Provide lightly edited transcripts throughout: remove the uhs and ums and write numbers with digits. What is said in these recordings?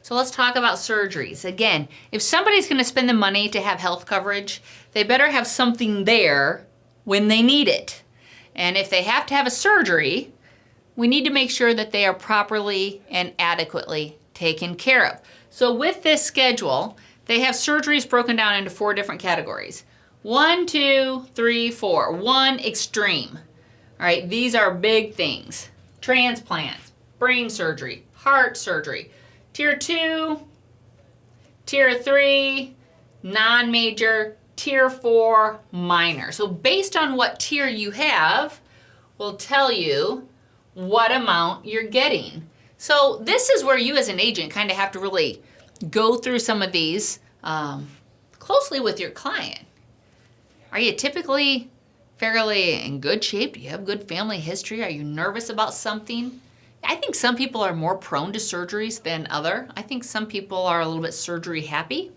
So let's talk about surgeries. Again, if somebody's gonna spend the money to have health coverage, they better have something there when they need it. And if they have to have a surgery, we need to make sure that they are properly and adequately taken care of. So with this schedule, they have surgeries broken down into 4 different categories. 1, 2, 3, 4. 1, extreme. All right, these are big things. Transplants, brain surgery, heart surgery. Tier 2, Tier 3, non-major, Tier 4, minor. So based on what tier you have, will tell you what amount you're getting. So this is where you as an agent kind of have to really go through some of these closely with your client. Are you typically fairly in good shape? Do you have good family history? Are you nervous about something? I think some people are more prone to surgeries than other. I think some people are a little bit surgery happy.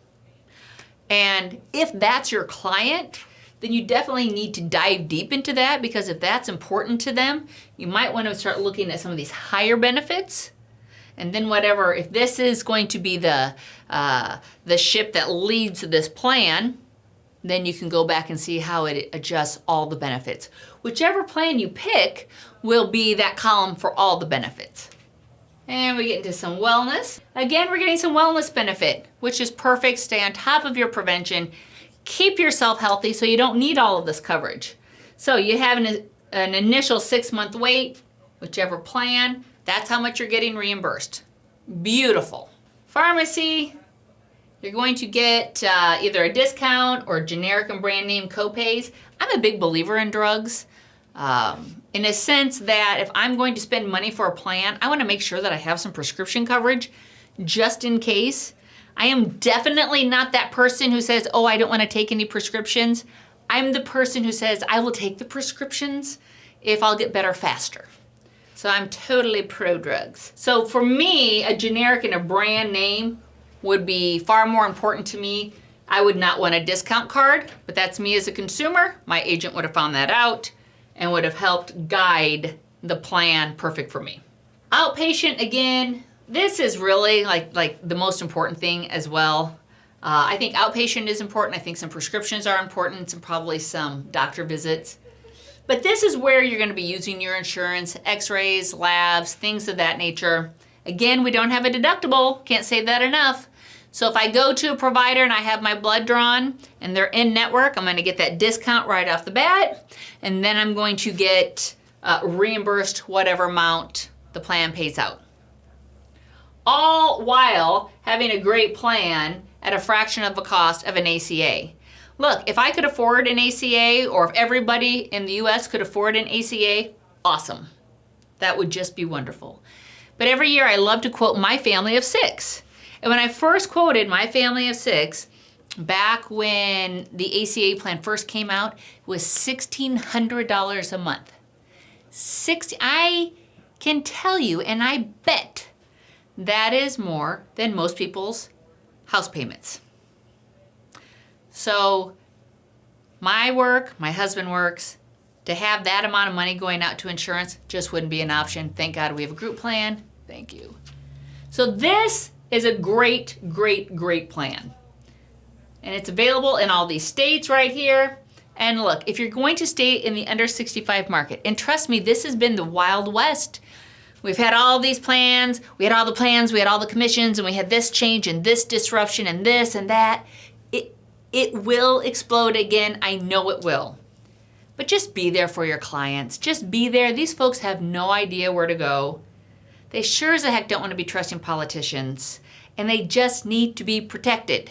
And if that's your client, then you definitely need to dive deep into that, because if that's important to them, you might want to start looking at some of these higher benefits. And then whatever, if this is going to be the ship that leads this plan, then you can go back and see how it adjusts all the benefits. Whichever plan you pick will be that column for all the benefits. And we get into some wellness. Again, we're getting some wellness benefit, which is perfect. Stay on top of your prevention. Keep yourself healthy so you don't need all of this coverage. So you have an initial 6-month wait, whichever plan, that's how much you're getting reimbursed. Beautiful. Pharmacy, you're going to get either a discount or generic and brand name copays. I'm a big believer in drugs. In a sense that if I'm going to spend money for a plan, I want to make sure that I have some prescription coverage just in case. I am definitely not that person who says, oh, I don't want to take any prescriptions. I'm the person who says, I will take the prescriptions if I'll get better faster. So I'm totally pro drugs. So for me, a generic and a brand name would be far more important to me. I would not want a discount card, but that's me as a consumer. My agent would have found that out and would have helped guide the plan perfect for me. Outpatient, again, this is really like the most important thing as well. I think outpatient is important. I think some prescriptions are important and probably some doctor visits. But this is where you're going to be using your insurance, x-rays, labs, things of that nature. Again, we don't have a deductible. Can't say that enough. So if I go to a provider and I have my blood drawn and they're in network, I'm going to get that discount right off the bat. And then I'm going to get reimbursed whatever amount the plan pays out. All while having a great plan at a fraction of the cost of an ACA. Look, if I could afford an ACA, or if everybody in the US could afford an ACA, awesome. That would just be wonderful. But every year I love to quote my family of 6. And when I first quoted my family of 6, back when the ACA plan first came out, it was $1,600 a month. I can tell you, and I bet that is more than most people's house payments. So my husband works, to have that amount of money going out to insurance just wouldn't be an option. Thank God we have a group plan. Thank you. So this is a great, great, great plan. And it's available in all these states right here. And look, if you're going to stay in the under 65 market, and trust me, this has been the Wild West. We've had all these plans, we had all the plans, we had all the commissions, and we had this change and this disruption and this and that. It will explode again, I know it will. But just be there for your clients. Just be there. These folks have no idea where to go. They sure as the heck don't want to be trusting politicians. And they just need to be protected.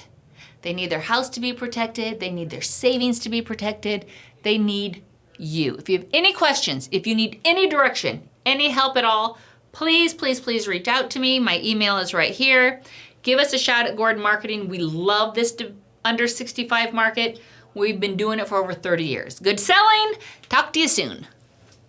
They need their house to be protected. They need their savings to be protected. They need you. If you have any questions, if you need any direction, any help at all, please, please, please reach out to me. My email is right here. Give us a shout at Gordon Marketing. We love this under 65 market. We've been doing it for over 30 years. Good selling. Talk to you soon.